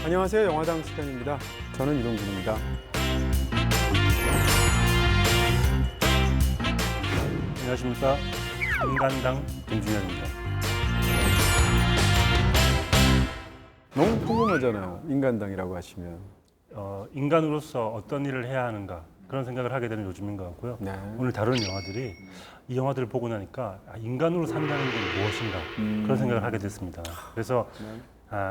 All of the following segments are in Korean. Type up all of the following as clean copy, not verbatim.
안녕하세요. 영화당 시간입니다. 저는 이동준입니다. 안녕하십니까. 인간당 김준현입니다. 너무 평범하잖아요. 인간당이라고 하시면. 인간으로서 어떤 일을 해야 하는가 그런 생각을 하게 되는 요즘인 것 같고요. 네. 오늘 다루는 영화들이 이 영화들을 보고 나니까 인간으로 산다는 게 무엇인가 그런 생각을 하게 됐습니다. 그래서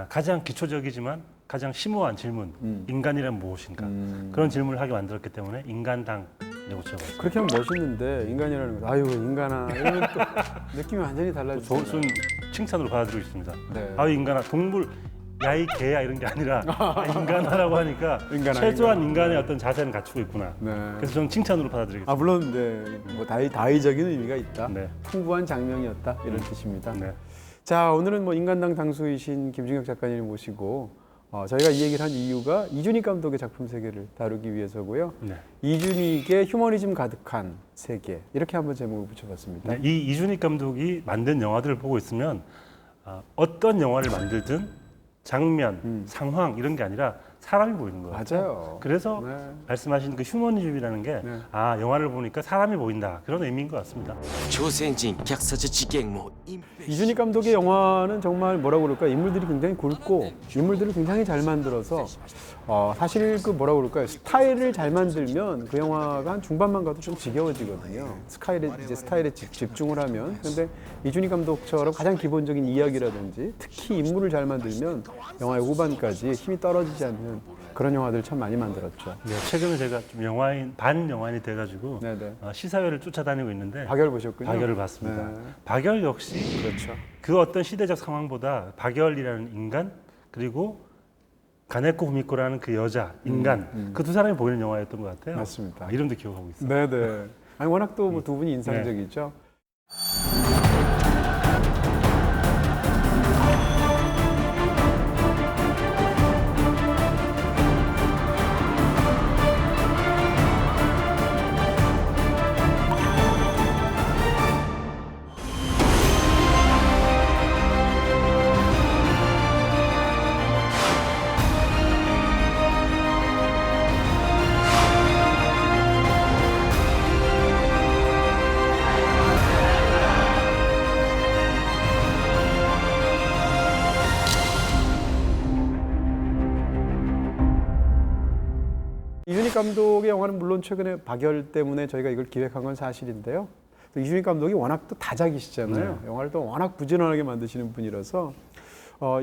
가장 기초적이지만 가장 심오한 질문, 인간이란 무엇인가 그런 질문을 하게 만들었기 때문에 인간당 붙여봤습니다. 그렇게 하면 멋있는데 인간이라는 거. 아유 인간아 이러면 또 느낌이 완전히 달라지죠. 좋은 칭찬으로 받아들이고 있습니다. 네. 아유 인간아, 동물 야 이 개야 이런 게 아니라 인간하라고 하니까 인간아, 최소한 인간아. 인간의 어떤 자세는 갖추고 있구나. 네. 그래서 저는 칭찬으로 받아들이겠습니다. 물론 네, 뭐 다의적인 의미가 있다. 네. 풍부한 장면이었다 이런 뜻입니다. 네. 자 오늘은 뭐 인간당 당수이신 김중혁 작가님을 모시고 저희가 이 얘기를 한 이유가 이준익 감독의 작품 세계를 다루기 위해서고요. 네. 이준익의 휴머니즘 가득한 세계 이렇게 한번 제목을 붙여봤습니다. 네, 이 이준익 감독이 만든 영화들을 보고 있으면 어떤 영화를 만들든 장면, 상황 이런 게 아니라 사람이 보이는 것 같아요. 맞아요. 그래서 네. 말씀하신 그 휴머니즘이라는 게 네. 영화를 보니까 사람이 보인다 그런 의미인 것 같습니다. 조생진 격사지지갱모 이준익 감독의 영화는 정말 뭐라고 그럴까 인물들이 굉장히 굵고 인물들을 굉장히 잘 만들어서 사실 그 뭐라고 그럴까요 스타일을 잘 만들면 그 영화가 한 중반만 가도 좀 지겨워지거든요. 스타일에 집중을 하면. 근데 이준익 감독처럼 가장 기본적인 이야기라든지 특히 인물을 잘 만들면 영화의 후반까지 힘이 떨어지지 않는 그런 영화들 참 많이 만들었죠. 네, 최근에 제가 좀 반 영화인이 돼가지고 네네. 시사회를 쫓아다니고 있는데 박열 보셨군요. 박열을 봤습니다. 네. 박열 역시 그렇죠. 그 어떤 시대적 상황보다 박열이라는 인간 그리고 가네코 후미코라는 그 여자 인간 그 두 사람이 보이는 영화였던 것 같아요. 맞습니다. 이름도 기억하고 있어요. 네네. 아니 워낙 또 뭐 두 분이 인상적이죠. 이준익 감독의 영화는 물론 최근에 박열 때문에 저희가 이걸 기획한 건 사실인데요. 또 이준익 감독이 워낙 또 다작이시잖아요. 영화를 또 워낙 부지런하게 만드시는 분이라서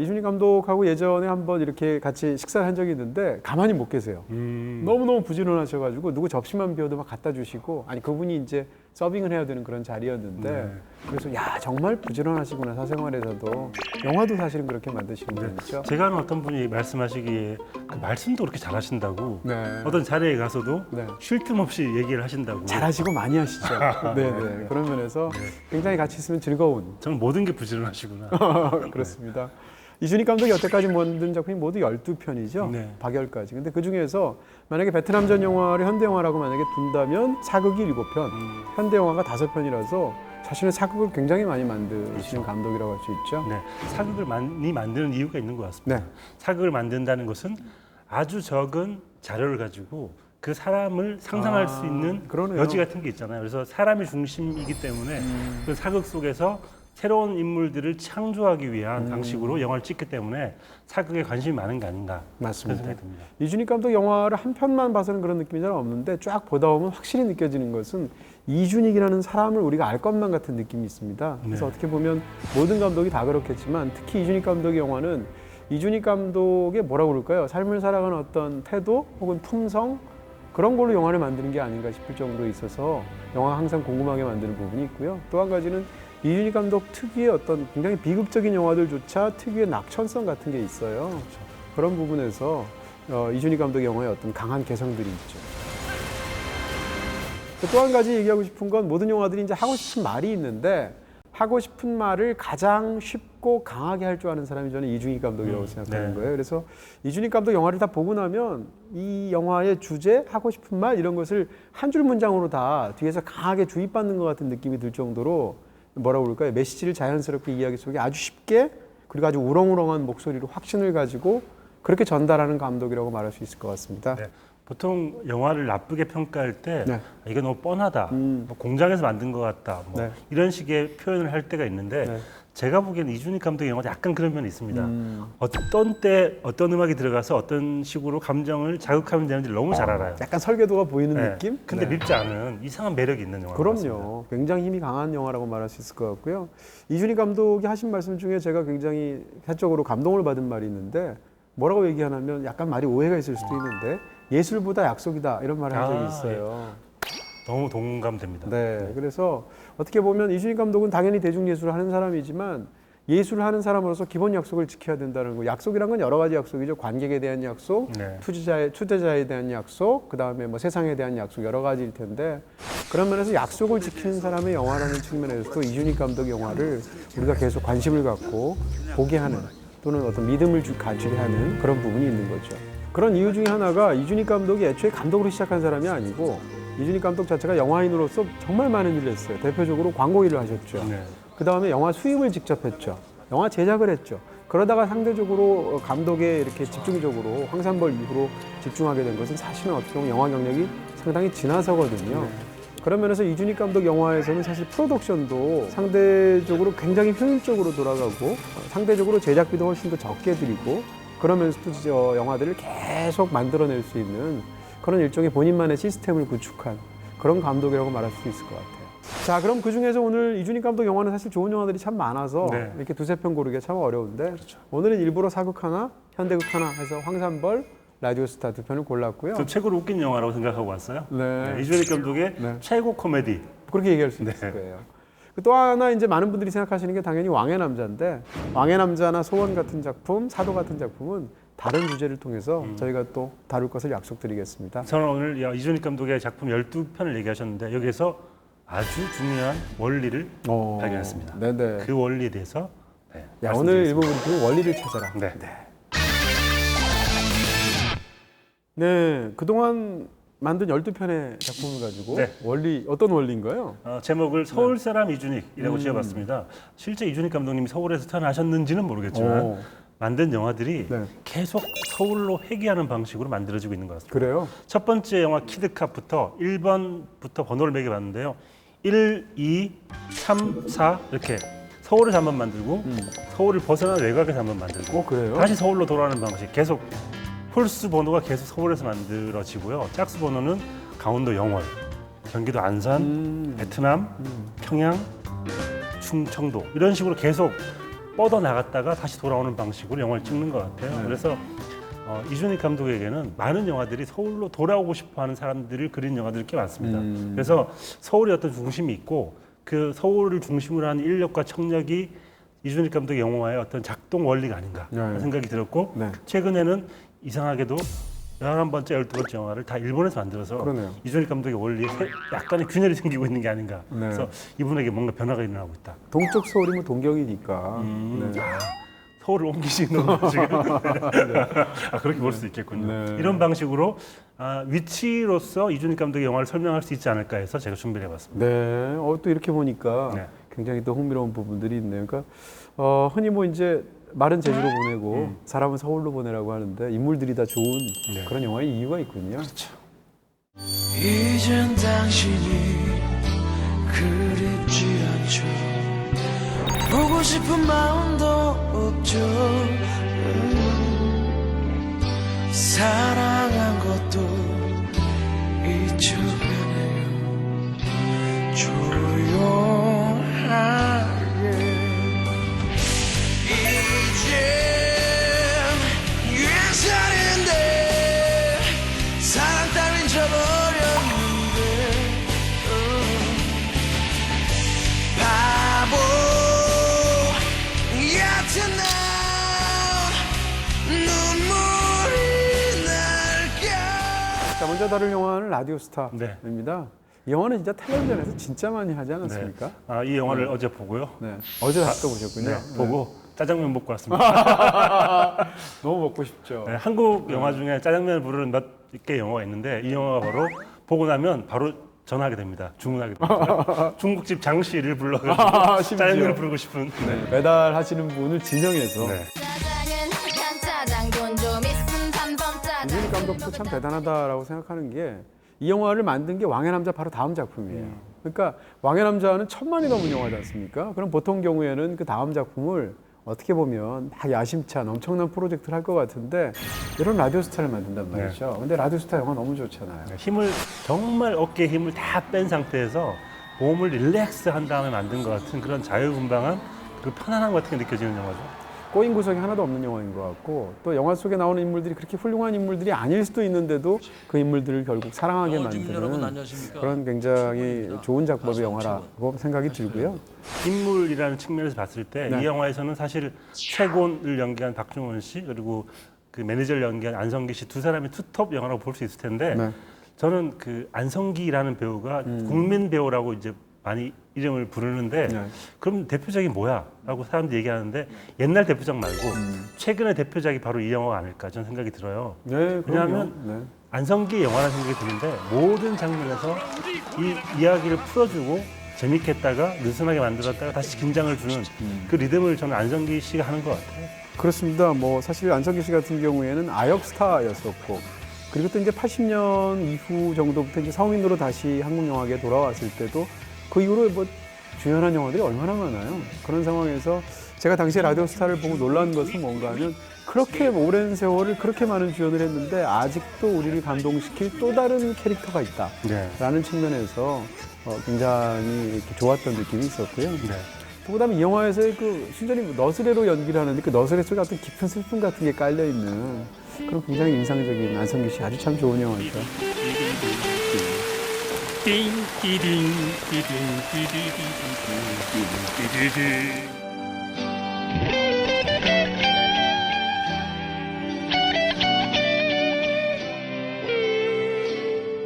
이준익 감독하고 예전에 한번 이렇게 같이 식사를 한 적이 있는데 가만히 못 계세요. 너무너무 부지런하셔가지고 누구 접시만 비워도 막 갖다 주시고 아니 그분이 이제 서빙을 해야 되는 그런 자리였는데 그래서 야 정말 부지런하시구나 사생활에서도 영화도 사실은 그렇게 만드시는 분이죠. 제가 아는 어떤 분이 말씀하시기에 그 말씀도 그렇게 잘하신다고 네. 어떤 자리에 가서도 네. 쉴 틈 없이 얘기를 하신다고. 잘하시고 많이 하시죠. 네네. 그런 면에서 굉장히 같이 있으면 즐거운. 저는 모든 게 부지런하시구나. 그렇습니다. 이준익 감독이 여태까지 만든 작품이 모두 12편이죠. 네. 박열까지. 근데 그 중에서 만약에 베트남전 영화를 현대 영화라고 만약에 둔다면 사극이 7편, 현대 영화가 5편이라서 사실은 사극을 굉장히 많이 만드시는 감독이라고 할 수 있죠. 네, 사극을 많이 만드는 이유가 있는 것 같습니다. 네. 사극을 만든다는 것은 아주 적은 자료를 가지고 그 사람을 상상할 수 있는 그러네요. 여지 같은 게 있잖아요. 그래서 사람이 중심이기 때문에 그 사극 속에서 새로운 인물들을 창조하기 위한 방식으로 영화를 찍기 때문에 사극에 관심이 많은 게 아닌가 맞습니다. 그런 생각이 듭니다. 이준익 감독 영화를 한 편만 봐서는 그런 느낌이 잘 없는데 쫙 보다 보면 확실히 느껴지는 것은 이준익이라는 사람을 우리가 알 것만 같은 느낌이 있습니다. 그래서 어떻게 보면 모든 감독이 다 그렇겠지만 특히 이준익 감독의 영화는 이준익 감독의 뭐라고 그럴까요? 삶을 살아가는 어떤 태도 혹은 품성 그런 걸로 영화를 만드는 게 아닌가 싶을 정도로 있어서 영화가 항상 궁금하게 만드는 부분이 있고요. 또 한 가지는 이준익 감독 특유의 어떤 굉장히 비극적인 영화들조차 특유의 낙천성 같은 게 있어요. 그런 부분에서 이준익 감독의 영화에 어떤 강한 개성들이 있죠. 또 한 가지 얘기하고 싶은 건 모든 영화들이 이제 하고 싶은 말이 있는데 하고 싶은 말을 가장 쉽고 강하게 할 줄 아는 사람이 저는 이준익 감독이라고 생각하는 거예요. 그래서 이준익 감독 영화를 다 보고 나면 이 영화의 주제, 하고 싶은 말 이런 것을 한 줄 문장으로 다 뒤에서 강하게 주입받는 것 같은 느낌이 들 정도로 뭐라고 그럴까요? 메시지를 자연스럽게 이야기 속에 아주 쉽게 그리고 아주 우렁우렁한 목소리로 확신을 가지고 그렇게 전달하는 감독이라고 말할 수 있을 것 같습니다. 네. 보통 영화를 나쁘게 평가할 때 네. 아, 이게 너무 뻔하다, 뭐 공장에서 만든 것 같다, 뭐 네. 이런 식의 표현을 할 때가 있는데 네. 제가 보기에는 이준익 감독의 영화도 약간 그런 면이 있습니다. 어떤 때 어떤 음악이 들어가서 어떤 식으로 감정을 자극하면 되는지 너무 잘 알아요. 약간 설계도가 보이는 네. 느낌? 근데 네. 밉지 않은 이상한 매력이 있는 영화 같습니다. 그럼요. 굉장히 힘이 강한 영화라고 말할 수 있을 것 같고요. 이준익 감독이 하신 말씀 중에 제가 굉장히 사적으로 감동을 받은 말이 있는데 뭐라고 얘기하냐면 약간 말이 오해가 있을 수도 있는데 예술보다 약속이다 이런 말을 한 적이 아, 있어요. 너무 동감됩니다. 네. 그래서 어떻게 보면 이준익 감독은 당연히 대중예술을 하는 사람이지만 예술을 하는 사람으로서 기본 약속을 지켜야 된다는 거. 약속이란 건 여러 가지 약속이죠. 관객에 대한 약속, 네. 투자자에 대한 약속, 그 다음에 뭐 세상에 대한 약속 여러 가지일 텐데 그런 면에서 약속을 지키는 사람의 영화라는 측면에서도 이준익 감독 영화를 우리가 계속 관심을 갖고 보게 하는 또는 어떤 믿음을 가지게 하는 그런 부분이 있는 거죠. 그런 이유 중에 하나가 이준익 감독이 애초에 감독으로 시작한 사람이 아니고 이준익 감독 자체가 영화인으로서 정말 많은 일을 했어요. 대표적으로 광고 일을 하셨죠. 네. 그 다음에 영화 수입을 직접 했죠. 영화 제작을 했죠. 그러다가 상대적으로 감독에 이렇게 집중적으로 황산벌 이후로 집중하게 된 것은 사실은 어떻게 보면 영화 경력이 상당히 지나서거든요. 그런 면에서 이준익 감독 영화에서는 사실 프로덕션도 상대적으로 굉장히 효율적으로 돌아가고 상대적으로 제작비도 훨씬 더 적게 들이고 그러면서도 저 영화들을 계속 만들어낼 수 있는 그런 일종의 본인만의 시스템을 구축한 그런 감독이라고 말할 수 있을 것 같아요. 자, 그럼 그 중에서 오늘 이준익 감독 영화는 사실 좋은 영화들이 참 많아서 네. 이렇게 두세 편 고르기가 참 어려운데 오늘은 일부러 사극 하나, 현대극 하나 해서 황산벌, 라디오스타 두 편을 골랐고요. 저 최고로 웃긴 영화라고 생각하고 왔어요. 네. 네, 이준익 감독의 네. 최고 코미디. 그렇게 얘기할 수 있을 거예요. 또 하나 이제 많은 분들이 생각하시는 게 당연히 왕의 남자인데 왕의 남자나 소원 같은 작품, 사도 같은 작품은 다른 주제를 통해서 저희가 또 다룰 것을 약속드리겠습니다. 저는 오늘 이준익 감독의 작품 12편을 얘기하셨는데 여기에서 아주 중요한 원리를 발견했습니다. 네네. 그 원리에 대해서 야, 오늘 말씀드리겠습니다. 일부 브리핑은 원리를 찾아라. 네. 네, 그동안 만든 12편의 작품을 가지고 네. 원리, 어떤 원리인가요? 제목을 서울 사람 이준익이라고 지어봤습니다. 실제 이준익 감독님이 서울에서 태어나셨는지는 모르겠지만 오. 만든 영화들이 네. 계속 서울로 회귀하는 방식으로 만들어지고 있는 것 같습니다. 그래요? 첫 번째 영화 키드캅부터 1번부터 번호를 매겨봤는데요. 1, 2, 3, 4 이렇게 서울에서 한번 만들고 서울을 벗어난 외곽에서 한번 만들고 그래요? 다시 서울로 돌아오는 방식 계속 홀수 번호가 계속 서울에서 만들어지고요. 짝수 번호는 강원도 영월, 경기도 안산, 베트남, 평양, 충청도 이런 식으로 계속 뻗어 나갔다가 다시 돌아오는 방식으로 영화를 찍는 것 같아요. 그래서 이준익 감독에게는 많은 영화들이 서울로 돌아오고 싶어하는 사람들을 그린 영화들이 꽤 많습니다. 그래서 서울의 어떤 중심이 있고 그 서울을 중심으로 하는 인력과 청력이 이준익 감독의 영화의 어떤 작동 원리가 아닌가 하는 생각이 들었고 네. 최근에는 이상하게도 11번째, 12번째 영화를 다 일본에서 만들어서 그러네요. 이준익 감독의 원리에 약간의 균열이 생기고 있는 게 아닌가. 네. 그래서 이분에게 뭔가 변화가 일어나고 있다. 동쪽 서울이 뭐 동경이니까. 네. 서울을 옮기시는 거죠, 지금. 그렇게 볼 수 있겠군요. 네. 이런 방식으로 위치로서 이준익 감독의 영화를 설명할 수 있지 않을까 해서 제가 준비를 해봤습니다. 네. 또 이렇게 보니까 네. 굉장히 또 흥미로운 부분들이 있네요. 그러니까 흔히 뭐 이제 말은 제주로 보내고 사람은 서울로 보내라고 하는데 인물들이 다 좋은 그런 영화의 이유가 있군요. 그렇죠. 이젠 당신이 그립지 않죠. 보고 싶은 마음도 없죠. 사랑한 것도 잊혀가네요. 조용하게 이젠 유행살인데 사랑 따윈 져버렸는데 바보 같은 나 눈물이 날까. 자, 먼저 다룰 영화는 라디오스타입니다. 네. 이 영화는 진짜 텔레비전에서 진짜 많이 하지 않았습니까? 이 영화를 어제 보고요. 네. 어제 다시 또 보셨군요. 네, 보고 짜장면 먹고 왔습니다. 너무 먹고 싶죠. 네, 한국 영화 중에 짜장면을 부르는 몇 개 영화가 있는데 이 영화가 바로 보고 나면 바로 전화하게 됩니다. 주문하게 됩니다. 중국집 장씨를 불러가지고 심지어. 짜장면을 부르고 싶은. 네. 배달하시는 분을 진영해서 네. 짜장은 간짜장 돈 좀 있어 김민식 감독도 참 대단하다라고 생각하는 게 이 영화를 만든 게 왕의 남자 바로 다음 작품이에요. 그러니까 왕의 남자는 1000만이 넘은 영화지 않습니까? 그럼 보통 경우에는 그 다음 작품을 어떻게 보면 막 야심찬 엄청난 프로젝트를 할 것 같은데 이런 라디오스타를 만든단 말이죠. 근데 라디오스타 영화 너무 좋잖아요. 힘을 정말 어깨에 힘을 다 뺀 상태에서 몸을 릴렉스 한 다음에 만든 것 같은 그런 자유분방한 그 편안함 같은 게 느껴지는 영화죠. 꼬인 구석이 하나도 없는 영화인 것 같고 또 영화 속에 나오는 인물들이 그렇게 훌륭한 인물들이 아닐 수도 있는데도 그 인물들을 결국 사랑하게 만드는 그런 굉장히 좋은 작법의 영화라고 생각이 들고요. 인물이라는 측면에서 봤을 때 이 영화에서는 사실 최곤을 연기한 박중원 씨 그리고 그 매니저를 연기한 안성기 씨 두 사람이 투톱 영화라고 볼 수 있을 텐데 저는 그 안성기라는 배우가 국민 배우라고 이제 많이 이름을 부르는데 그럼 대표작이 뭐야? 라고 사람들이 얘기하는데 옛날 대표작 말고 최근의 대표작이 바로 이 영화가 아닐까 저는 생각이 들어요. 왜냐하면 안성기의 영화라는 생각이 드는데 모든 장면에서 이 이야기를 풀어주고 재밌게 했다가 느슨하게 만들었다가 다시 긴장을 주는 그 리듬을 저는 안성기 씨가 하는 것 같아요. 그렇습니다. 뭐 사실 안성기 씨 같은 경우에는 아역 스타였었고 그리고 또 이제 80년 이후 정도부터 이제 성인으로 다시 한국 영화계에 돌아왔을 때도 그 이후로 뭐 주연한 영화들이 얼마나 많아요. 그런 상황에서 제가 당시에 라디오스타를 보고 놀란 것은 뭔가 하면 그렇게 오랜 세월을 그렇게 많은 주연을 했는데 아직도 우리를 감동시킬 또 다른 캐릭터가 있다라는 측면에서 굉장히 이렇게 좋았던 느낌이 있었고요. 또 그다음에 이 영화에서의 그 순전히 너스레로 연기를 하는데 그 너스레 속에 어떤 깊은 슬픔 같은 게 깔려있는 그런 굉장히 인상적인 안성기 씨 아주 참 좋은 영화죠.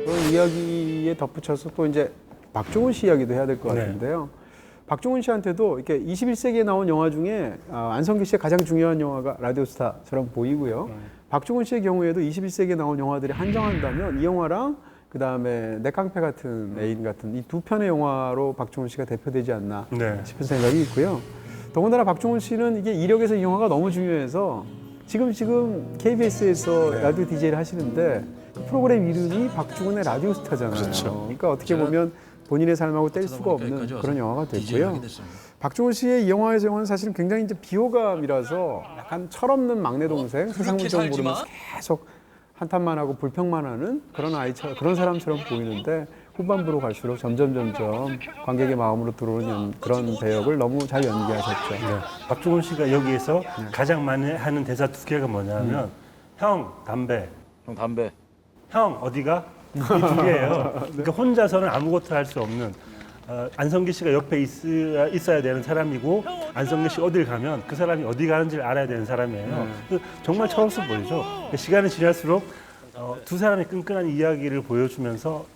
그런 이야기에 덧붙여서 또 이제 박중훈 씨 이야기도 해야 될 것 같은데요. 박중훈 씨한테도 이렇게 21세기에 나온 영화 중에 안성기 씨의 가장 중요한 영화가 라디오스타처럼 보이고요. 박중훈 씨의 경우에도 21세기에 나온 영화들이 한정한다면 이 영화랑 그 다음에 내 깡패 같은 애인 같은 이 두 편의 영화로 박중훈 씨가 대표되지 않나 싶은 생각이 있고요. 더군다나 박중훈 씨는 이게 이력에서 이 영화가 너무 중요해서 지금 KBS에서 라디오 DJ를 하시는데 그 프로그램 이름이 박중훈의 라디오스타잖아요. 그러니까 어떻게 보면 본인의 삶하고 뗄 수가 없는 그런 영화가 됐고요. 박중훈 씨의 이 영화의 영화는 사실은 굉장히 이제 비호감이라서 약간 철없는 막내 동생, 세상 물정 모르면서 계속 한탄만 하고 불평만 하는 그런 아이처럼 그런 사람처럼 보이는데 후반부로 갈수록 점점 관객의 마음으로 들어오는 그런 배역을 너무 잘 연기하셨죠. 박중훈 씨가 여기에서 가장 많이 하는 대사 두 개가 뭐냐면 형 담배, 형 어디가? 이 두 개예요. 그러니까 혼자서는 아무것도 할 수 없는 안성기 씨가 옆에 있어야 되는 사람이고 안성기 씨 어딜 가면 그 사람이 어디 가는지를 알아야 되는 사람이에요. 정말 철없어 보이죠. 시간이 지날수록 두 사람의 끈끈한 이야기를 보여주면서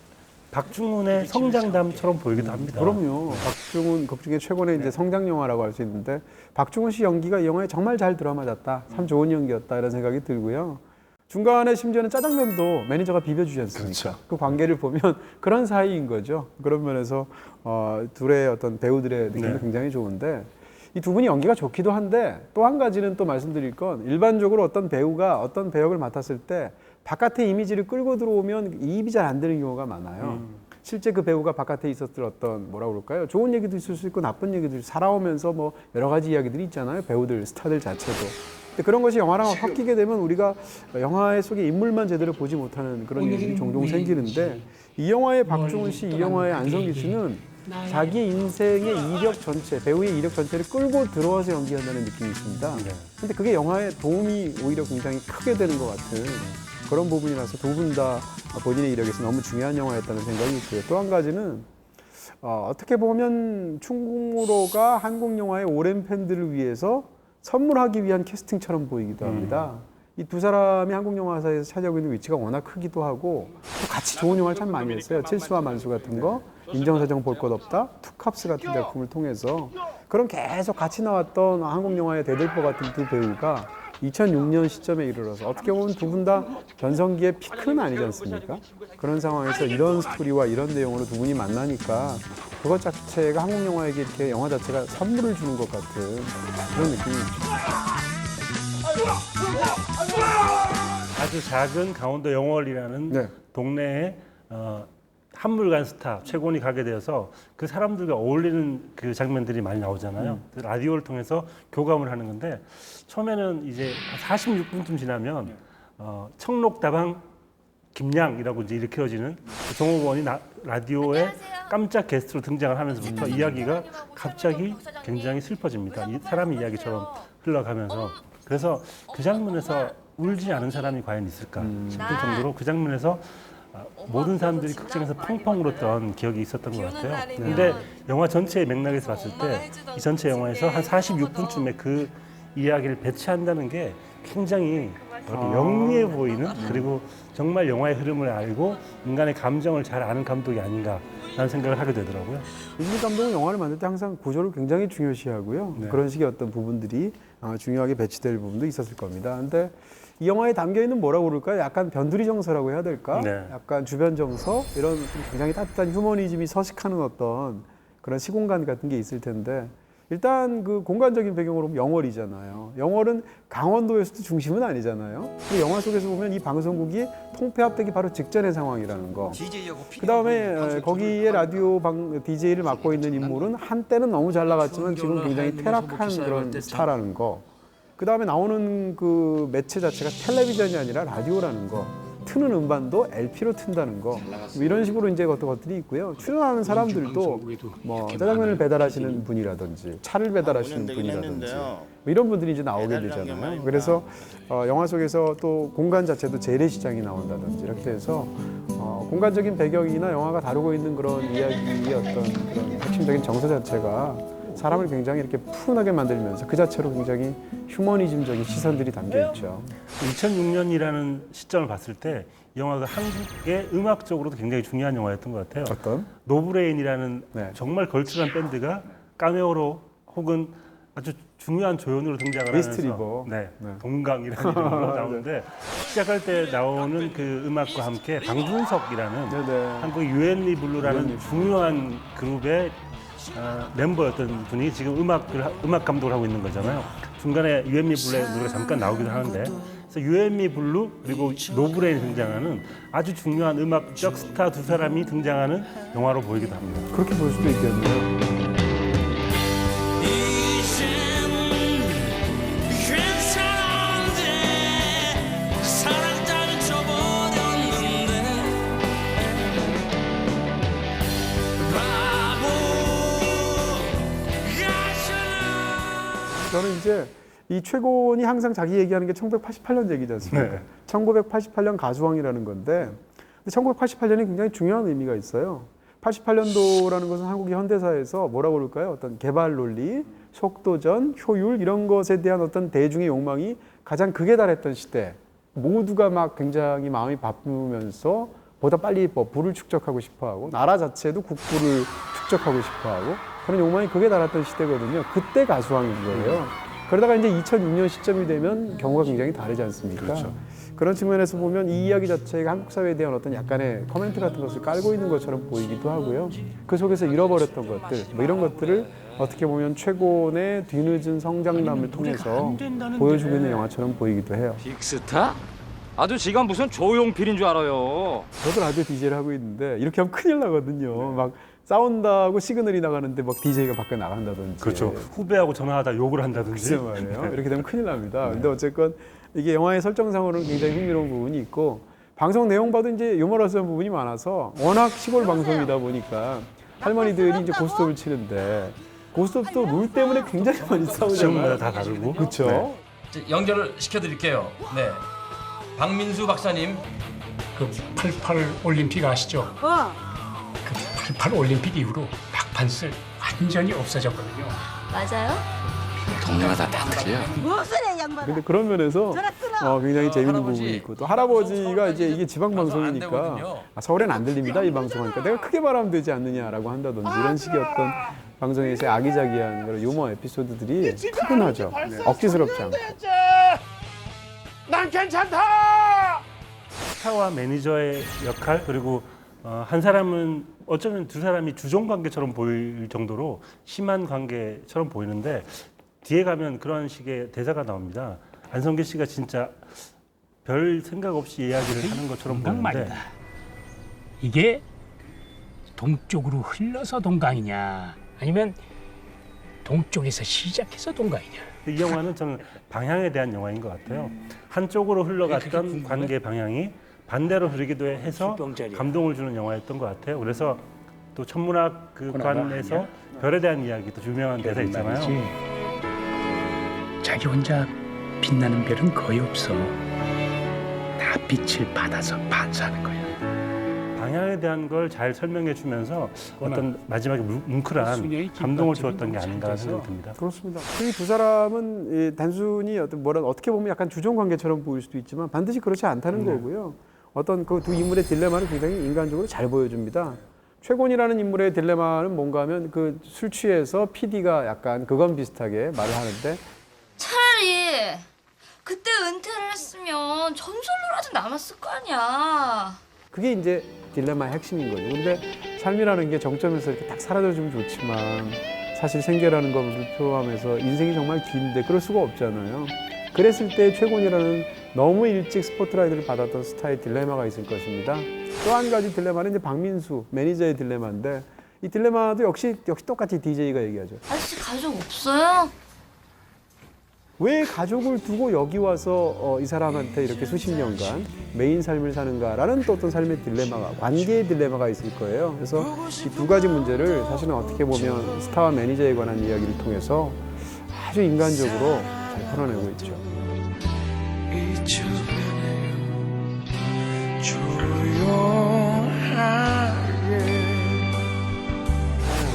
박중훈의 성장담처럼 보이기도 합니다. 그럼요. 박중훈 극 중에 최고의 이제 성장 영화라고 할 수 있는데 박중훈 씨 연기가 이 영화에 정말 잘 들어맞았다. 참 좋은 연기였다 이런 생각이 들고요. 중간에 심지어는 짜장면도 매니저가 비벼주지 않습니까? 그 관계를 보면 그런 사이인 거죠. 그런 면에서 둘의 어떤 배우들의 느낌도 굉장히 좋은데 이 두 분이 연기가 좋기도 한데 또 한 가지는 또 말씀드릴 건 일반적으로 어떤 배우가 어떤 배역을 맡았을 때 바깥의 이미지를 끌고 들어오면 이입이 잘 안 되는 경우가 많아요. 실제 그 배우가 바깥에 있었던 어떤 뭐라 그럴까요? 좋은 얘기도 있을 수 있고 나쁜 얘기도 살아오면서 뭐 여러 가지 이야기들이 있잖아요. 배우들, 스타들 자체도. 근데 그런 것이 영화랑 섞이게 되면 우리가 영화 속의 인물만 제대로 보지 못하는 그런 일이 종종 생기는데 이 영화의 박중훈 씨, 이 영화의 안성기 씨는 자기 인생의 이력 전체, 배우의 이력 전체를 끌고 들어와서 연기한다는 느낌이 있습니다. 근데 그게 영화에 도움이 오히려 굉장히 크게 되는 것 같은 그런 부분이라서 두 분 다 본인의 이력에서 너무 중요한 영화였다는 생각이 있고요. 또 한 가지는 어떻게 보면 충무로가 한국 영화의 오랜 팬들을 위해서 선물하기 위한 캐스팅처럼 보이기도 합니다. 이 두 사람이 한국 영화사에서 차지하고 있는 위치가 워낙 크기도 하고 또 같이 좋은 영화를 참 많이 했어요. 칠수와 만수 같은 거, 인정사정 볼 것 없다, 투캅스 같은 작품을 통해서 그런 계속 같이 나왔던 한국 영화의 대들보 같은 두 배우가 2006년 시점에 이르러서 어떻게 보면 두 분 다 전성기의 피크는 아니지 않습니까? 그런 상황에서 이런 스토리와 이런 내용으로 두 분이 만나니까 그것 자체가 한국 영화에게 이렇게 영화 자체가 선물을 주는 것 같은 그런 느낌이 있죠. 아주 작은 강원도 영월이라는 네. 동네에 한물간 스타 최곤이 가게 되어서 그 사람들과 어울리는 그 장면들이 많이 나오잖아요. 그 라디오를 통해서 교감을 하는 건데 처음에는 이제 46분쯤 지나면 청록다방 김양이라고 이제 일컬어지는 그 종업원이 라디오에 깜짝 게스트로 등장을 하면서부터 이야기가 갑자기 굉장히 슬퍼집니다. 이 사람의 이야기처럼 흘러가면서 그래서 그 장면에서 울지 않은 사람이 과연 있을까 싶을 정도로 그 장면에서 모든 사람들이 극장에서 펑펑 울었던 기억이 있었던 것 같아요. 근데 영화 전체의 맥락에서 봤을 때 이 전체 영화에서 한 46분쯤에 그 이야기를 배치한다는 게 굉장히 영리해 보이는 그리고 정말 영화의 흐름을 알고 인간의 감정을 잘 아는 감독이 아닌가라는 생각을 하게 되더라고요. 이준익 감독은 영화를 만들 때 항상 구조를 굉장히 중요시하고요. 네. 그런 식의 어떤 부분들이 중요하게 배치될 부분도 있었을 겁니다. 근데 이 영화에 담겨 있는 뭐라고 그럴까요? 약간 변두리 정서라고 해야 될까? 네. 약간 주변 정서 이런 좀 굉장히 따뜻한 휴머니즘이 서식하는 어떤 그런 시공간 같은 게 있을 텐데 일단 그 공간적인 배경으로 보면 영월이잖아요. 영월은 강원도에서도 중심은 아니잖아요. 그 영화 속에서 보면 이 방송국이 통폐합되기 바로 직전의 상황이라는 거. 그 다음에 거기에 라디오 DJ를 맡고 있는 인물은 한때는 너무 잘 나갔지만 지금 굉장히 퇴락한 그런 스타라는 거. 그 다음에 나오는 그 매체 자체가 텔레비전이 아니라 라디오라는 거. 트는 음반도 LP로 튼다는 거. 뭐 이런 식으로 이제 어떤 것들이 있고요. 출연하는 사람들도 뭐 짜장면을 배달하시는 분이라든지 차를 배달하시는 분이라든지 뭐 이런 분들이 이제 나오게 되잖아요. 그래서 영화 속에서 또 공간 자체도 재래시장이 나온다든지 이렇게 해서 공간적인 배경이나 영화가 다루고 있는 그런 이야기의 어떤 그런 핵심적인 정서 자체가 사람을 굉장히 이렇게 푸근하게 만들면서 그 자체로 굉장히 휴머니즘적인 시선들이 담겨 있죠. 2006년이라는 시점을 봤을 때 이 영화가 한국의 음악적으로도 굉장히 중요한 영화였던 것 같아요. 어떤? 노브레인이라는 네. 정말 걸출한 밴드가 카메오로 혹은 아주 중요한 조연으로 등장을 미스트 하면서 리버. 네, 네. 동강이라는 이름으로 나오는데 시작할 때 나오는 그 음악과 함께 강준석이라는 네네. 한국의 유엔미 블루라는 중요한 그룹의 멤버였던 분이 지금 음악 감독을 하고 있는 거잖아요. 중간에 유엔미 블루의 노래가 잠깐 나오기도 하는데 그래서 유엔미 블루 그리고 노브레인이 등장하는 아주 중요한 음악적 스타 두 사람이 등장하는 영화로 보이기도 합니다. 그렇게 볼 수도 있겠네요. 이젠 괜찮은데 사랑 따윈 쳐버렸는데 바보 같잖아. 저는 이제 이 최곤이 항상 자기 얘기하는 게 1988년 얘기지 않습니까? 네. 1988년 가수왕이라는 건데 1988년이 굉장히 중요한 의미가 있어요. 88년도라는 것은 한국의 현대사에서 뭐라고 그럴까요? 어떤 개발 논리, 속도전, 효율 이런 것에 대한 어떤 대중의 욕망이 가장 극에 달했던 시대. 모두가 막 굉장히 마음이 바쁘면서 보다 빨리 뭐 부를 축적하고 싶어하고 나라 자체도 국부를 축적하고 싶어하고 그런 욕망이 극에 달했던 시대거든요. 그때 가수왕인 거예요. 그러다가 이제 2006년 시점이 되면 경우가 굉장히 다르지 않습니까? 그렇죠. 그런 측면에서 보면 이 이야기 자체가 한국 사회에 대한 어떤 약간의 코멘트 같은 것을 깔고 있는 것처럼 보이기도 하고요. 그 속에서 잃어버렸던 것들, 뭐 이런 것들을 어떻게 보면 최곤의 뒤늦은 성장담을 통해서 보여주고 있는 영화처럼 보이기도 해요. 빅스타? 아주 지가 무슨 조용필인 줄 알아요. 저도 라디오 DJ를 하고 있는데 이렇게 하면 큰일 나거든요. 막 싸운다고 시그널이 나가는데 막 DJ가 밖에 나간다든지. 그렇죠. 후배하고 전화하다 욕을 한다든지. 글쎄 말이에요. 이렇게 되면 큰일 납니다. 근데 어쨌건 이게 영화의 설정상으로는 굉장히 흥미로운 부분이 있고 방송 내용 봐도 이제 유머러스한 부분이 많아서 워낙 시골 방송이다 보니까 할머니들이 이제 고스톱을 치는데 고스톱도 룰 때문에 굉장히 많이 지역마다 싸우잖아요. 다 다르고. 그렇죠. 네. 연결을 시켜드릴게요. 네, 박민수 박사님. 그 88 올림픽 아시죠? 그 88 올림픽 이후로 막판슬 완전히 없어졌거든요. 맞아요? 동네마다 다 틀려. 무슨 애 양반? 근데 그런 면에서 굉장히 재밌는 할아버지. 부분이 있고 또 할아버지가 서울까지 이제 이게 지방 가서 안 방송이니까 되거든요. 서울엔 안 들립니다 이 방송하니까 내가 크게 말하면 되지 않느냐라고 한다든지 이런 식의 어떤 방송에서의 아기자기한 그런 유머 에피소드들이 푸근하죠. 억지스럽지 않고. 난 괜찮다. 스타와 매니저의 역할 그리고 한 사람은 어쩌면 두 사람이 주종 관계처럼 보일 정도로 심한 관계처럼 보이는데 뒤에 가면 그런 식의 대사가 나옵니다. 안성기 씨가 진짜 별 생각 없이 이야기를 하는 것처럼 동강 보이는데 말이다. 이게 동쪽으로 흘러서 동강이냐 아니면 동쪽에서 시작해서 동강이냐. 이 영화는 저는 방향에 대한 영화인 것 같아요. 한쪽으로 흘러갔던 관계 방향이 반대로 흐르기도 해서 술병자리야. 감동을 주는 영화였던 것 같아요. 그래서 또 천문학 그 관에서 별에 대한 이야기도 유명한 대사 있잖아요. 자기 혼자 빛나는 별은 거의 없어. 다 빛을 받아서 반사하는 거야. 방향에 대한 걸 잘 설명해 주면서 어떤 마지막에 뭉클한 감동을 주었던 게 아닌가 생각이 듭니다. 그렇습니다. 이 두 사람은 단순히 어떻게 보면 약간 주종 관계처럼 보일 수도 있지만 반드시 그렇지 않다는 거고요. 어떤 그 두 인물의 딜레마를 굉장히 인간적으로 잘 보여줍니다. 최곤이라는 인물의 딜레마는 뭔가 하면 그 술 취해서 PD가 약간 그건 비슷하게 말을 하는데 차라리 그때 은퇴를 했으면 전설로라도 남았을 거 아니야. 그게 이제 딜레마의 핵심인 거죠. 근데 삶이라는 게 정점에서 이렇게 딱 사라져주면 좋지만 사실 생계라는 것을 표하면서 인생이 정말 긴데 그럴 수가 없잖아요. 그랬을 때 최곤이라는 너무 일찍 스포트라이트를 받았던 스타의 딜레마가 있을 것입니다. 또 한 가지 딜레마는 이제 박민수 매니저의 딜레마인데 이 딜레마도 역시 똑같이 DJ가 얘기하죠. 아저씨 가족 없어요? 왜 가족을 두고 여기 와서 이 사람한테 이렇게 수십 년간 메인 삶을 사는가라는 또 어떤 삶의 딜레마가, 관계의 딜레마가 있을 거예요. 그래서 이 두 가지 문제를 사실은 어떻게 보면 스타와 매니저에 관한 이야기를 통해서 아주 인간적으로 잘 풀어내고 있죠.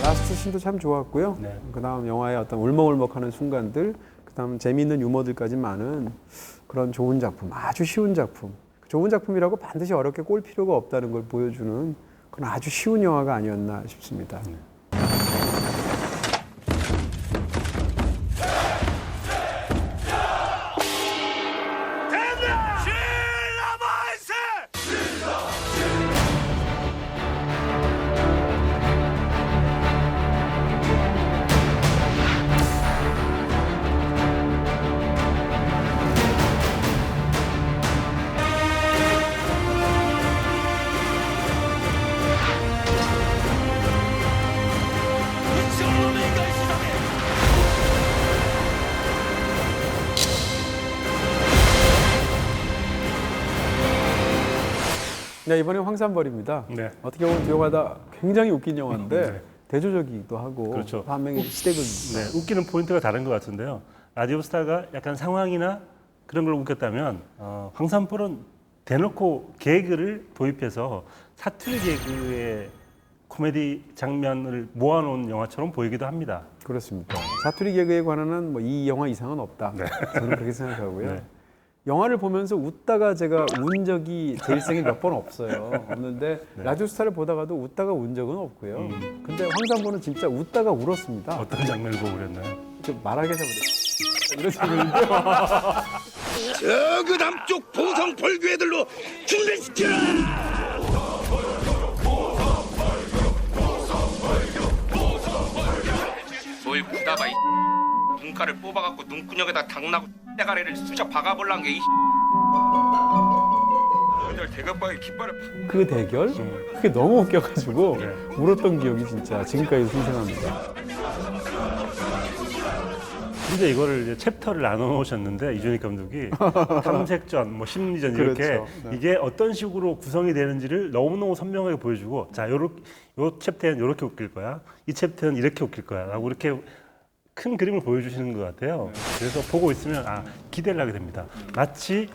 라스트 씬도 참 좋았고요. 네. 그다음 영화의 어떤 울먹울먹하는 순간들, 그다음 재미있는 유머들까지 많은 그런 좋은 작품, 아주 쉬운 작품. 좋은 작품이라고 반드시 어렵게 꼴 필요가 없다는 걸 보여주는 그런 아주 쉬운 영화가 아니었나 싶습니다. 네, 이번에 황산벌입니다. 네. 어떻게 보면 이 영화다 굉장히 웃긴 영화인데 네. 대조적이기도 하고 그렇죠. 반면에 시대극. 네, 웃기는 포인트가 다른 것 같은데요. 라디오스타가 약간 상황이나 그런 걸 웃겼다면 황산벌은 대놓고 개그를 도입해서 사투리 개그의 코미디 장면을 모아놓은 영화처럼 보이기도 합니다. 그렇습니다. 사투리 개그에 관한 뭐 이 영화 이상은 없다. 저는 그렇게 생각하고요. 네. 영화를 보면서 웃다가 제가 운 적이 제 일생에 몇 번 없어요. 없는데 라디오스타를 보다가도 웃다가 운 적은 없고요. 근데 황산벌은 진짜 웃다가 울었습니다. 어떤 장면을 보고 그랬나요? 좀 말하게 해버렸어요. 이런 장면인데 저 그 남쪽 보성 벌교애들로 준비시켜라. 뭘 보다가 이 눈가를 뽑아갖고 눈구녕에다 당나고 때가리를 수작 박아볼란 게 이. 그들 대갑바에 깃발을 그 대결? 그게 너무 웃겨가지고 울었던 기억이 진짜 지금까지 생생합니다. 근데 이거를 이제 챕터를 나눠 놓으셨는데 이준익 감독이 탐색전, 뭐 심리전 이렇게 그렇죠. 네. 이게 어떤 식으로 구성이 되는지를 너무너무 선명하게 보여주고 자, 요 챕터는 요렇게 웃길 거야. 이 챕터는 이렇게 웃길 거야. 라고 이렇게 큰 그림을 보여주시는 것 같아요. 그래서 보고 있으면 기대를 하게 됩니다. 마치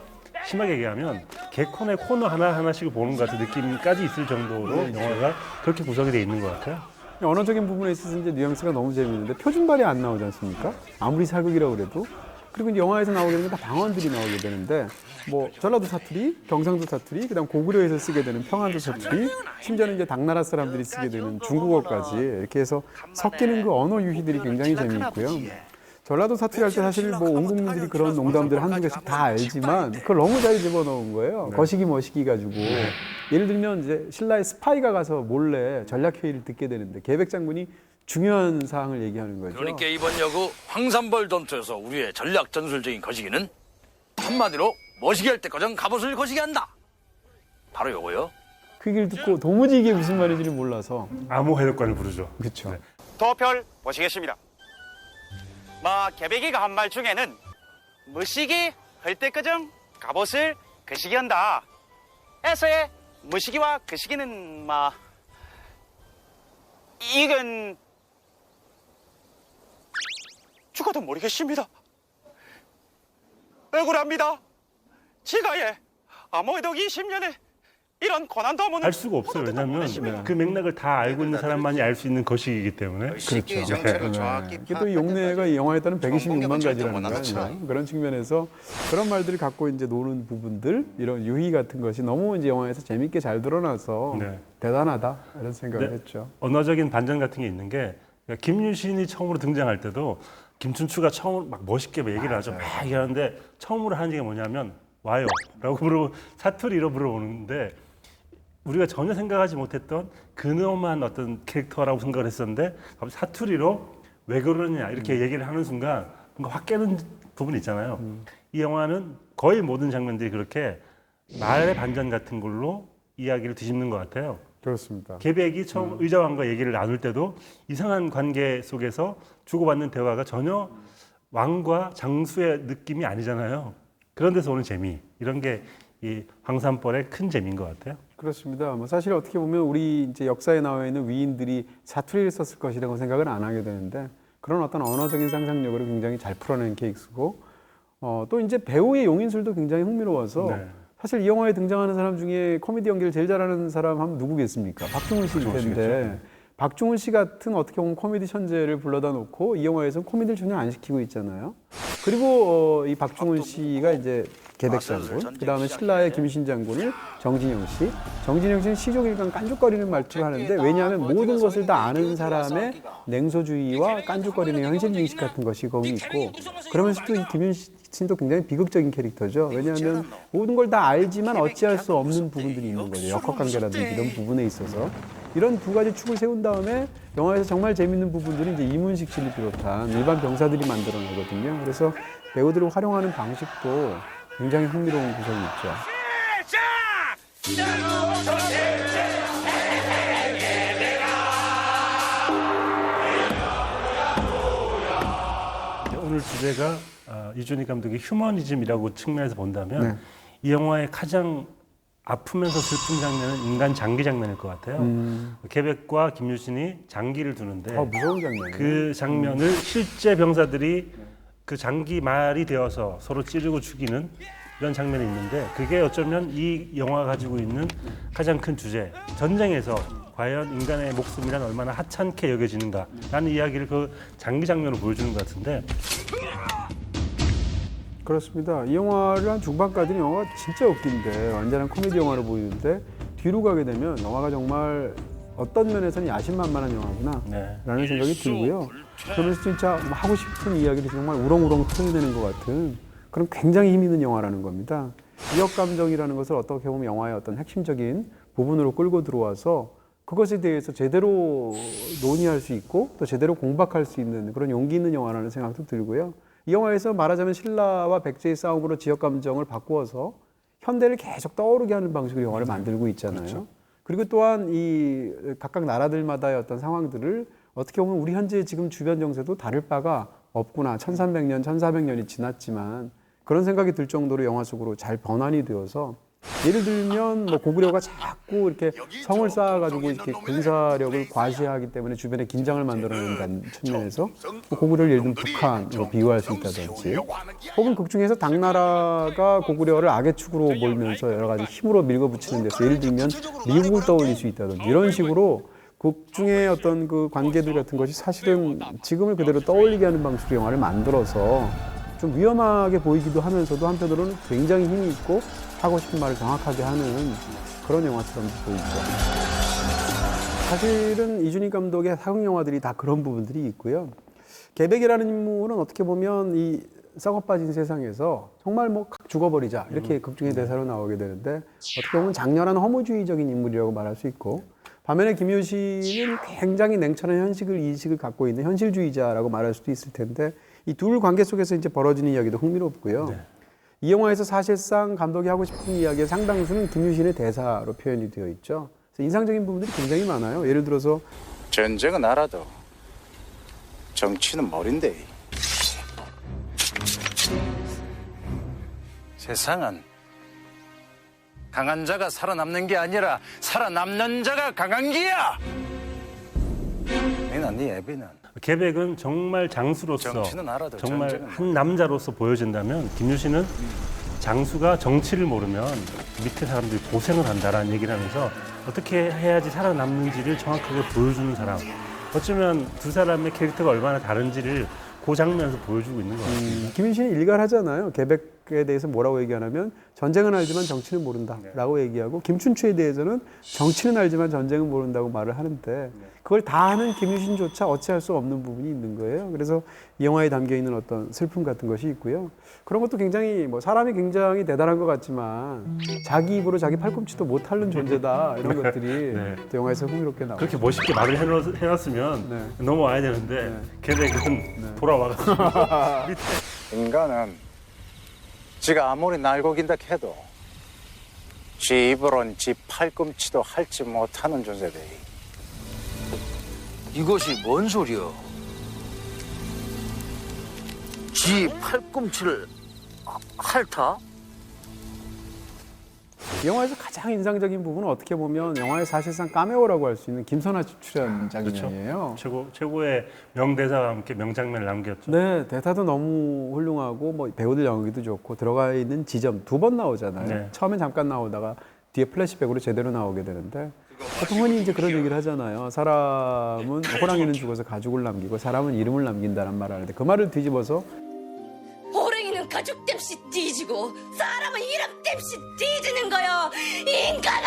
심하게 얘기하면 개콘의 코너 하나하나씩을 보는 것 같은 느낌까지 있을 정도로 영화가 그렇게 구성이 돼 있는 것 같아요. 언어적인 부분에 있어서 이제 뉘앙스가 너무 재밌는데 표준발이 안 나오지 않습니까? 아무리 사극이라고 그래도. 그리고 이제 영화에서 나오게 되는 건 다 방언들이 나오게 되는데 뭐 전라도 사투리, 경상도 사투리, 그다음 고구려에서 쓰게 되는 평안도 사투리, 심지어는 이제 당나라 사람들이 쓰게 되는 중국어까지 이렇게 해서 섞이는 그 언어 유희들이 굉장히 재미있고요. 전라도 사투리 할 때 사실 뭐 온 국민들이 그런 농담들 한두 개씩 다 알지만 그걸 너무 잘 집어넣은 거예요. 거시기 머시기 가지고. 예를 들면 이제 신라의 스파이가 가서 몰래 전략 회의를 듣게 되는데 계백 장군이 중요한 사항을 얘기하는 거죠. 그러니까 이번 여구 황산벌 전투에서 우리의 전략 전술적인 거시기는 한마디로 머시기 할 때 거정 갑옷을 거시기 한다. 바로 요거요. 그 얘기를 듣고 도무지 이게 무슨 말인지를 몰라서 암호 해독관을 부르죠. 그렇죠. 도별 보시겠습니다. 개배기가 한 말 중에는 무시기 할 때 그정 갑옷을 거시기 한다. 에서의 무시기와 거시기는 이건 죽어도 모르겠습니다. 억울합니다. 지가에 아무래도 20년에 이런 고난도 없는 알 수가 없어요. 왜냐하면 그 맥락을 다 알고 있는 사람만이 알 수 있는 거시기이기 때문에. 그렇죠. 이게 또 이 용례가 이 영화에 따른 126만 가지라는 거예요. 그런 측면에서 그런 말들을 갖고 이제 노는 부분들, 이런 유희 같은 것이 너무 이제 영화에서 재밌게 잘 드러나서 네. 대단하다 이런 생각을 네. 했죠. 언어적인 반전 같은 게 있는 게 김유신이 처음으로 등장할 때도 김춘추가 처음으로 막 멋있게 막 얘기를 하죠. 막 얘기하는데 처음으로 하는 게 뭐냐면 와요 라고 부르고 사투리로 물어보는데 우리가 전혀 생각하지 못했던 근엄한 어떤 캐릭터라고 생각을 했었는데 갑자기 사투리로 왜 그러느냐 이렇게 얘기를 하는 순간 뭔가 확 깨는 부분이 있잖아요. 이 영화는 거의 모든 장면들이 그렇게 말의 반전 같은 걸로 이야기를 뒤집는 것 같아요. 그렇습니다. 계백이 처음 의자왕과 얘기를 나눌 때도 이상한 관계 속에서 주고받는 대화가 전혀 왕과 장수의 느낌이 아니잖아요. 그런 데서 오는 재미, 이런 게 이 황산벌의 큰 재미인 것 같아요. 그렇습니다. 사실 어떻게 보면 우리 이제 역사에 나와 있는 위인들이 사투리를 썼을 것이라고 생각을 안 하게 되는데 그런 어떤 언어적인 상상력을 굉장히 잘 풀어낸 케이스고 또 이제 배우의 용인술도 굉장히 흥미로워서 네. 사실 이 영화에 등장하는 사람 중에 코미디 연기를 제일 잘하는 사람 하면 누구겠습니까? 박중훈 씨일 텐데 박중훈 씨 같은 어떻게 보면 코미디 천재를 불러다 놓고 이 영화에서는 코미디를 전혀 안 시키고 있잖아요. 그리고 이 박중훈 씨가 이제 계백 장군, 그 다음에 신라의 김신 장군을 정진영 씨. 정진영 씨는 시종일관 깐죽거리는 말투를 하는데 왜냐하면 모든 것을 다 아는 사람의 냉소주의와 깐죽거리는 현실인식 같은 것이 거기 있고 그러면서 또 이 김윤신도 굉장히 비극적인 캐릭터죠. 왜냐하면 모든 걸 다 알지만 어찌할 수 없는 부분들이 있는 거죠. 역학관계라든지 이런 부분에 있어서. 이런 두 가지 축을 세운 다음에 영화에서 정말 재밌는 부분들은 이제 이문식 씨를 비롯한 일반 병사들이 만들어내거든요. 그래서 배우들을 활용하는 방식도 굉장히 흥미로운 구성이 있죠. 오늘 주제가 이준익 감독의 휴머니즘이라고 측면에서 본다면 네. 이 영화의 가장 아프면서 슬픈 장면은 인간 장기 장면일 것 같아요. 계백과 김유신이 장기를 두는데 무서운 장면이에요. 그 장면을 실제 병사들이 그 장기 말이 되어서 서로 찌르고 죽이는 이런 장면이 있는데 그게 어쩌면 이 영화가 가지고 있는 가장 큰 주제, 전쟁에서 과연 인간의 목숨이란 얼마나 하찮게 여겨지는가라는 이야기를 그 장기 장면으로 보여주는 것 같은데 그렇습니다. 이 영화를 한 중반까지는 영화가 진짜 웃긴데 완전한 코미디 영화로 보이는데 뒤로 가게 되면 영화가 정말 어떤 면에서는 야심만만한 영화구나 네. 라는 생각이 들고요. 그러면서 진짜 하고 싶은 이야기를 정말 우렁우렁 터져내는 것 같은 그런 굉장히 힘 있는 영화라는 겁니다. 지역 감정이라는 것을 어떻게 보면 영화의 어떤 핵심적인 부분으로 끌고 들어와서 그것에 대해서 제대로 논의할 수 있고 또 제대로 공박할 수 있는 그런 용기 있는 영화라는 생각도 들고요. 이 영화에서 말하자면 신라와 백제의 싸움으로 지역 감정을 바꾸어서 현대를 계속 떠오르게 하는 방식으로 영화를 만들고 있잖아요. 그렇죠. 그리고 또한 이 각각 나라들마다의 어떤 상황들을 어떻게 보면 우리 현재 지금 주변 정세도 다를 바가 없구나. 1300년, 1400년이 지났지만 그런 생각이 들 정도로 영화 속으로 잘 변환이 되어서 예를 들면 고구려가 자꾸 이렇게 성을 쌓아가지고 이렇게 군사력을 과시하기 때문에 주변에 긴장을 만들어낸다는 측면에서 고구려를 예를 들면 북한으로 비유할 수 있다든지 혹은 극중에서 당나라가 고구려를 악의 축으로 몰면서 여러 가지 힘으로 밀어붙이는 데서 예를 들면 미국을 떠올릴 수 있다든지 이런 식으로 극중의 어떤 그 관계들 같은 것이 사실은 지금을 그대로 떠올리게 하는 방식으로 영화를 만들어서 좀 위험하게 보이기도 하면서도 한편으로는 굉장히 힘이 있고 하고 싶은 말을 정확하게 하는 그런 영화처럼 보이죠. 사실은 이준익 감독의 사극 영화들이 다 그런 부분들이 있고요. 계백이라는 인물은 어떻게 보면 이 썩어 빠진 세상에서 정말 죽어버리자 이렇게 극중의 대사로 나오게 되는데 어떻게 보면 장렬한 허무주의적인 인물이라고 말할 수 있고 반면에 김효신은 굉장히 냉철한 이식을 갖고 있는 현실주의자라고 말할 수도 있을 텐데 이 둘 관계 속에서 이제 벌어지는 이야기도 흥미롭고요. 네. 이 영화에서 사실상 감독이 하고 싶은 이야기의 상당수는 김유신의 대사로 표현이 되어 있죠. 그래서 인상적인 부분들이 굉장히 많아요. 예를 들어서 전쟁은 알아도 정치는 머린데. 세상은 강한 자가 살아남는 게 아니라 살아남는 자가 강한 게야. 너는 네 애비는 계백은 정말 장수로서 정치는 알아도 정말 전쟁은 한 남자로서 보여진다면 김유신은 장수가 정치를 모르면 밑에 사람들이 고생을 한다라는 얘기를 하면서 어떻게 해야지 살아남는지를 정확하게 보여주는 사람. 어쩌면 두 사람의 캐릭터가 얼마나 다른지를 그 장면에서 보여주고 있는 것 같습니다. 김윤신이 일갈하잖아요. 계백에 대해서 뭐라고 얘기하냐면 전쟁은 알지만 정치는 모른다라고 얘기하고 김춘추에 대해서는 정치는 알지만 전쟁은 모른다고 말을 하는데 그걸 다 아는 김유신조차 어찌할 수 없는 부분이 있는 거예요. 그래서 이 영화에 담겨 있는 어떤 슬픔 같은 것이 있고요. 그런 것도 굉장히 뭐 사람이 굉장히 대단한 것 같지만 자기 입으로 자기 팔꿈치도 못 핥는 존재다 이런 것들이 네. 또 영화에서 흥미롭게 나오죠. 그렇게 멋있게 말을 해놨으면 네. 넘어와야 되는데 계백은 돌아와가지고 인간은 지가 아무리 날고긴다 해도 지 입으론 지 팔꿈치도 핥지 못하는 존재다. 이것이 뭔 소리야? 지 팔꿈치를 핥아? 이 영화에서 가장 인상적인 부분은 어떻게 보면 영화의 사실상 카메오라고 할 수 있는 김선아 출연 장면이에요. 최고의 명대사와 함께 명장면을 남겼죠. 네, 대사도 너무 훌륭하고 뭐 배우들 연기도 좋고 들어가 있는 지점 2번 나오잖아요. 네. 처음엔 잠깐 나오다가 뒤에 플래시백으로 제대로 나오게 되는데 보통 흔히 이제 그런 얘기를 하잖아요. 사람은 호랑이는 죽어서 가죽을 남기고 사람은 이름을 남긴다는 말을 하는데 그 말을 뒤집어서 호랭이는 가죽 땜시 뒤지고 사람은 이름 땜시 뒤지는 거요. 인간아!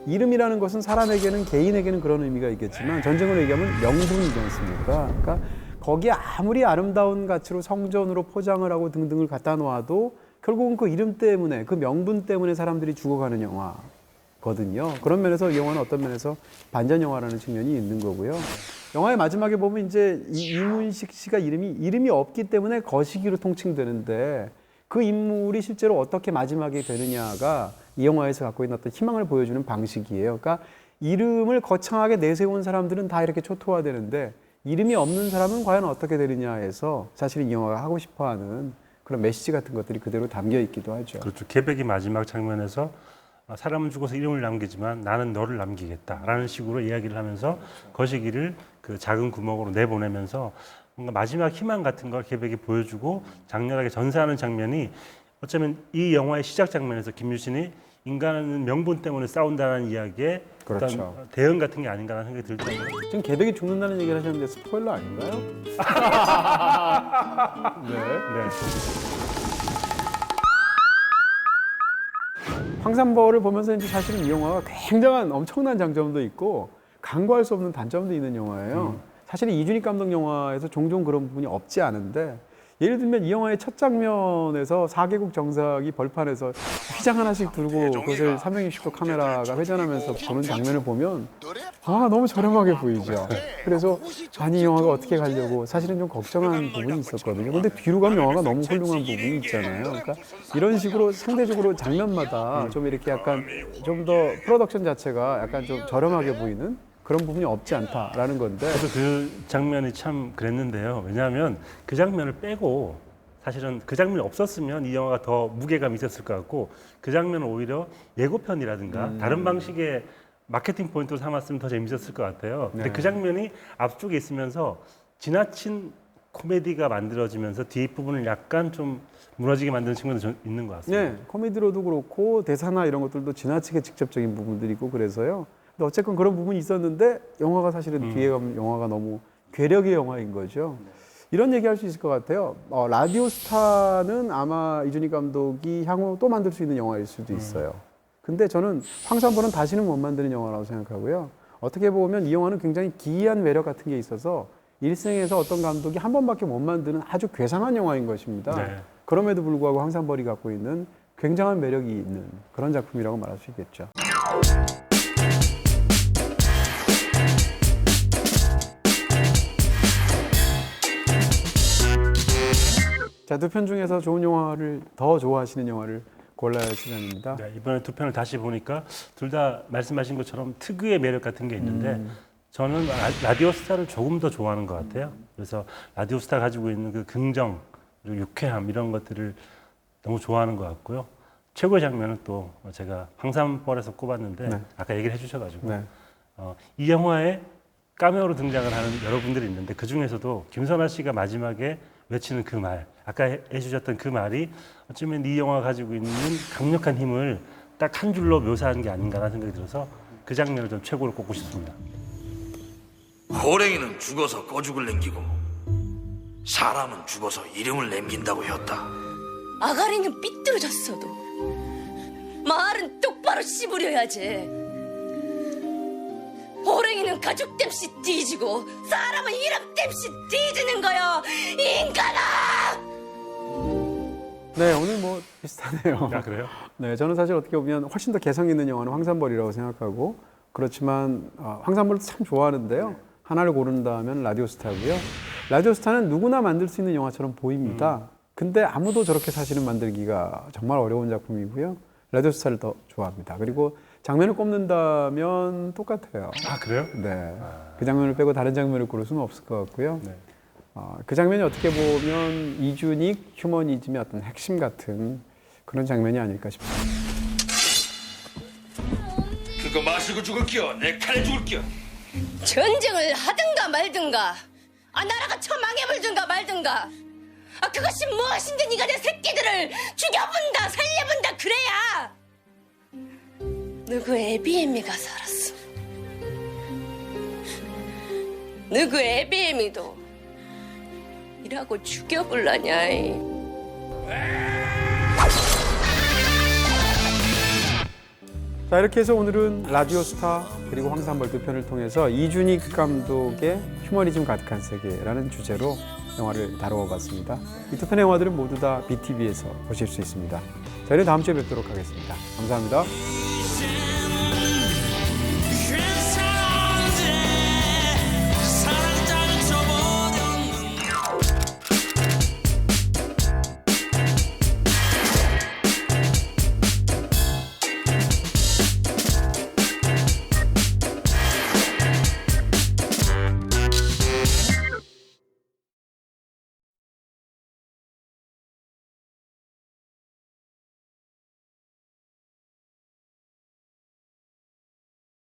이름이라는 것은 사람에게는 개인에게는 그런 의미가 있겠지만 전쟁으로 얘기하면 명분이지 않습니까? 그러니까 거기에 아무리 아름다운 가치로 성전으로 포장을 하고 등등을 갖다 놓아도 결국은 그 이름 때문에 그 명분 때문에 사람들이 죽어가는 영화거든요. 그런 면에서 이 영화는 어떤 면에서 반전 영화라는 측면이 있는 거고요. 영화의 마지막에 보면 이제 이문식 씨가 이름이 없기 때문에 거시기로 통칭되는데 그 인물이 실제로 어떻게 마지막에 되느냐가 이 영화에서 갖고 있는 어떤 희망을 보여주는 방식이에요. 그러니까 이름을 거창하게 내세운 사람들은 다 이렇게 초토화되는데 이름이 없는 사람은 과연 어떻게 되느냐에서 사실 이 영화가 하고 싶어하는 그런 메시지 같은 것들이 그대로 담겨 있기도 하죠. 그렇죠. 계백이 마지막 장면에서 사람은 죽어서 이름을 남기지만 나는 너를 남기겠다라는 식으로 이야기를 하면서 거시기를 그 작은 구멍으로 내보내면서 뭔가 마지막 희망 같은 걸 계백이 보여주고 장렬하게 전사하는 장면이 어쩌면 이 영화의 시작 장면에서 김유신이 인간은 명분 때문에 싸운다는 이야기에 그렇죠. 어떤 대응 같은 게 아닌가라는 생각이 들 정도로 지금 계백이 죽는다는 얘기를 하셨는데 스포일러 아닌가요? 네. 황산벌을 보면서 이제 사실은 이 영화가 굉장한 엄청난 장점도 있고 간과할 수 없는 단점도 있는 영화예요. 사실 이준익 감독 영화에서 종종 그런 부분이 없지 않은데 예를 들면 이 영화의 첫 장면에서 4개국 정상이 벌판에서 휘장 하나씩 들고 그것을 360도 카메라가 회전하면서 보는 장면을 보면 너무 저렴하게 보이죠. 그래서 아니 이 영화가 어떻게 가려고 사실은 좀 걱정한 부분이 있었거든요. 근데 뒤로 가면 영화가 너무 훌륭한 부분이 있잖아요. 그러니까 이런 식으로 상대적으로 장면마다 좀 이렇게 약간 좀 더 프로덕션 자체가 약간 좀 저렴하게 보이는 그런 부분이 없지 않다라는 건데. 그래서 그 장면이 참 그랬는데요. 왜냐하면 그 장면을 빼고 사실은 그 장면이 없었으면 이 영화가 더 무게감이 있었을 것 같고 그 장면은 오히려 예고편이라든가 다른 방식의 마케팅 포인트로 삼았으면 더 재밌었을 것 같아요. 근데 네. 그 장면이 앞쪽에 있으면서 지나친 코미디가 만들어지면서 뒷부분을 약간 좀 무너지게 만드는 측면도 좀 있는 것 같습니다. 네, 코미디로도 그렇고 대사나 이런 것들도 지나치게 직접적인 부분들이 있고 그래서요. 근데 어쨌건 그런 부분이 있었는데 영화가 사실은 뒤에 가면 영화가 너무 괴력의 영화인 거죠. 이런 얘기할 수 있을 것 같아요. 라디오스타는 아마 이준익 감독이 향후 또 만들 수 있는 영화일 수도 있어요. 근데 저는 황산벌은 다시는 못 만드는 영화라고 생각하고요. 어떻게 보면 이 영화는 굉장히 기이한 매력 같은 게 있어서 일생에서 어떤 감독이 한 번밖에 못 만드는 아주 괴상한 영화인 것입니다. 네. 그럼에도 불구하고 황산벌이 갖고 있는 굉장한 매력이 있는 그런 작품이라고 말할 수 있겠죠. 자, 두 편 중에서 좋은 영화를 더 좋아하시는 영화를 골라야 할 시간입니다. 네, 이번에 두 편을 다시 보니까 둘 다 말씀하신 것처럼 특유의 매력 같은 게 있는데 저는 라디오스타를 조금 더 좋아하는 것 같아요. 그래서 라디오스타 가지고 있는 그 긍정 그리고 유쾌함 이런 것들을 너무 좋아하는 것 같고요. 최고의 장면은 또 제가 황산벌에서 꼽았는데 네. 아까 얘기를 해주셔가지고 네. 이 영화에 카메오로 등장을 하는 여러분들이 있는데 그 중에서도 김선아 씨가 마지막에 외치는 그 말, 아까 해주셨던 그 말이 어쩌면 이 영화가 가지고 있는 강력한 힘을 딱 한 줄로 묘사한 게 아닌가라는 생각이 들어서 그 장면을 좀 최고로 꼽고 싶습니다. 호랭이는 죽어서 거죽을 남기고 사람은 죽어서 이름을 남긴다고 했다. 아가리는 삐뚤어졌어도 말은 똑바로 씹으려야지. 호랭이는 가죽 땜시 뒤지고 사람은 이름 땜시 뒤지는 거요. 인간아! 네, 오늘 뭐 비슷하네요. 아, 그래요? 네, 저는 사실 어떻게 보면 훨씬 더 개성 있는 영화는 황산벌이라고 생각하고 그렇지만 황산벌도 참 좋아하는데요. 하나를 고른다면 라디오스타고요. 라디오스타는 누구나 만들 수 있는 영화처럼 보입니다. 근데 아무도 저렇게 사실은 만들기가 정말 어려운 작품이고요. 라디오스타를 더 좋아합니다. 그리고 장면을 꼽는다면 똑같아요. 아, 그래요? 네, 그 장면을 빼고 다른 장면을 고를 수는 없을 것 같고요. 네. 그 장면이 어떻게 보면 이주닉 휴머니즘의 어떤 핵심 같은 그런 장면이 아닐까 싶습니다. 그거 마시고 죽을게요. 내 칼에 죽을게요. 전쟁을 하든가 말든가, 나라가 처망해버든가 말든가, 그것이 무엇인데 네가 내 새끼들을 죽여본다 살려본다 그래야. 누구 에비에미가 살았어. 누구 에비에미도 이라고 죽여볼라냐. 자, 이렇게 해서 오늘은 라디오스타 그리고 황산벌 두 편을 통해서 이주닉 감독의 휴머니즘 가득한 세계라는 주제로 영화를 다루어 봤습니다. 이 두 편의 영화들은 모두 다 BTV에서 보실 수 있습니다. 저희는 다음 주에 뵙도록 하겠습니다. 감사합니다.